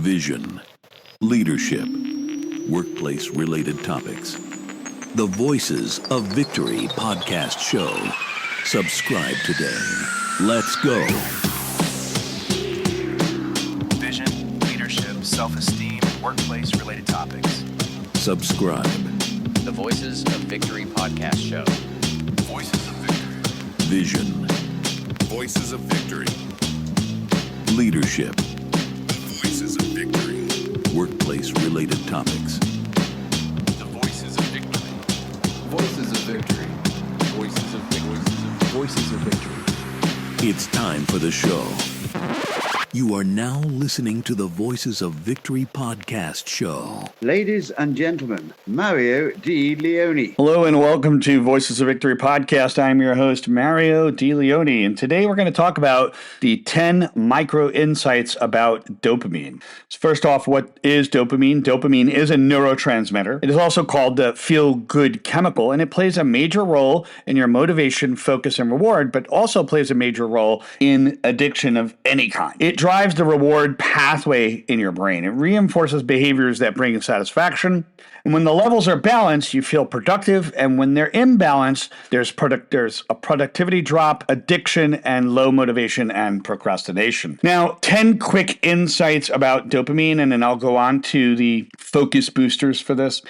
vision, leadership, workplace-related topics. The Voices of Victory podcast show. Subscribe today. Let's go. Vision, leadership, self-esteem, workplace-related topics. Subscribe. The Voices of Victory podcast show. Voices of Victory. Vision, Voices of Victory. leadership, Voices of Victory. workplace-related topics. The Voices of Victory. Voices of Victory. Voices of Victory. Voices of Victory. It's time for the show. You are now listening to the Voices of Victory podcast show. Ladies and gentlemen, Mario Di Leone. Hello and welcome to Voices of Victory podcast. I'm your host, Mario Di Leone, and today we're going to talk about the 10 micro insights about dopamine. So first off, what is dopamine? Dopamine is a neurotransmitter. It is also called the feel-good chemical, and it plays a major role in your motivation, focus, and reward, but also plays a major role in addiction of any kind. It drives the reward pathway in your brain. It reinforces behaviors that bring satisfaction. And when the levels are balanced, you feel productive. And when they're imbalanced, there's a productivity drop, addiction, and low motivation and procrastination. Now, 10 quick insights about dopamine, and then I'll go on to the focus boosters for this,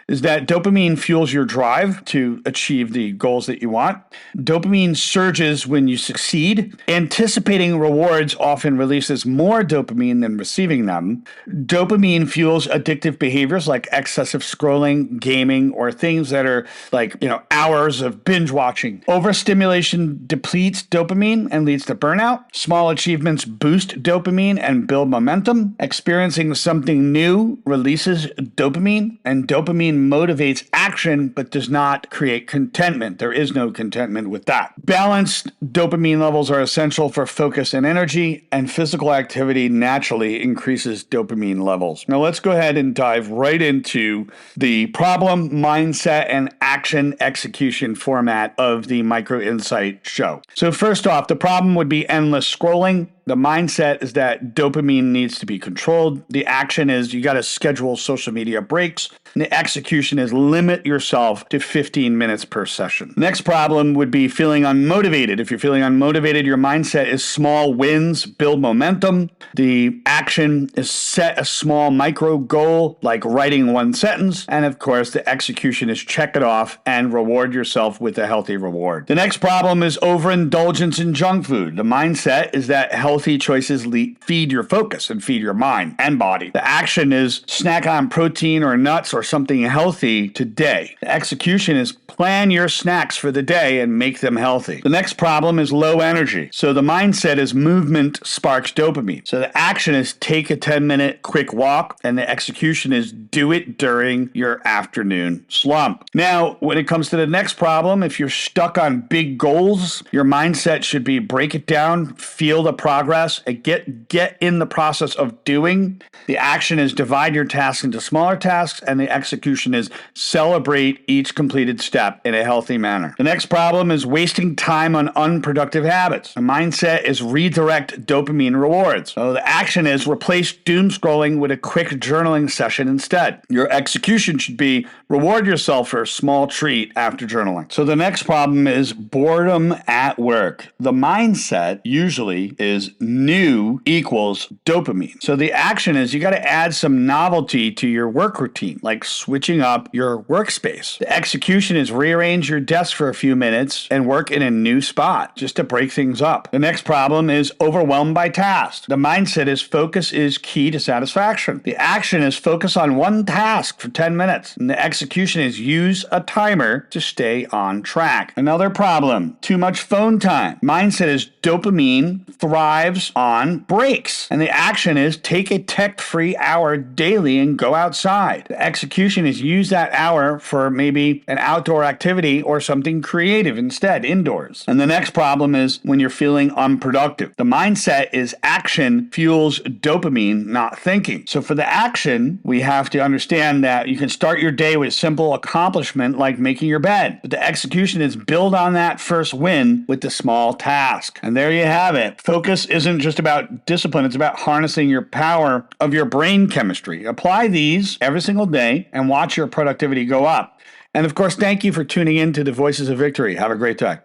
is that dopamine fuels your drive to achieve the goals that you want. Dopamine surges when you succeed. Anticipating rewards often releases more dopamine than receiving them. Dopamine fuels addictive behaviors like excessive scrolling, gaming, or things that are like, hours of binge watching. Overstimulation depletes dopamine and leads to burnout. Small achievements boost dopamine and build momentum. Experiencing something new releases dopamine, and dopamine motivates action but does not create contentment. There is no contentment with that. Balanced dopamine levels are essential for focus and energy, and physical activity naturally increases dopamine levels. Now let's go ahead and dive right into the problem, mindset, and action execution format of the Micro Insight show. So first off, the problem would be endless scrolling. The mindset is that dopamine needs to be controlled. The action is you got to schedule social media breaks. And the execution is limit yourself to 15 minutes per session. Next problem would be feeling unmotivated. If you're feeling unmotivated, your mindset is small wins, build momentum. The action is set a small micro goal, like writing one sentence. And of course, the execution is check it off and reward yourself with a healthy reward. The next problem is overindulgence in junk food. The mindset is that healthy choices feed your focus and feed your mind and body. The action is snack on protein or nuts or something healthy today. The execution is plan your snacks for the day and make them healthy. The next problem is low energy. So the mindset is movement sparks dopamine. So the action is take a 10-minute quick walk, and the execution is do it during your afternoon slump. Now, when it comes to the next problem, if you're stuck on big goals, your mindset should be break it down, feel the progress, and get in the process of doing. The action is divide your tasks into smaller tasks, and the execution is celebrate each completed step in a healthy manner. The next problem is wasting time on unproductive habits. The mindset is redirect dopamine rewards. So the action is replace doom scrolling with a quick journaling session instead. Your execution should be reward yourself for a small treat after journaling. So the next problem is boredom at work. The mindset usually is new equals dopamine. So the action is you got to add some novelty to your work routine, like switching up your workspace. The execution is rearrange your desk for a few minutes and work in a new spot just to break things up. The next problem is overwhelmed by tasks. The mindset is focus is key to satisfaction. The action is focus on one task for 10 minutes. And the execution is use a timer to stay on track. Another problem, too much phone time. Mindset is dopamine thrives on breaks. And the action is take a tech-free hour daily and go outside. The execution is use that hour for maybe an outdoor activity or something creative instead, indoors. And the next problem is when you're feeling unproductive. The mindset is action fuels dopamine, not thinking. So for the action, we have to understand that you can start your day with simple accomplishment like making your bed. But the execution is build on that first win with the small task. And there you have it. Focus isn't just about discipline, it's about harnessing your power of your brain chemistry. Apply these every single day and watch your productivity go up. And of course, thank you for tuning in to the Voices of Victory. Have a great day.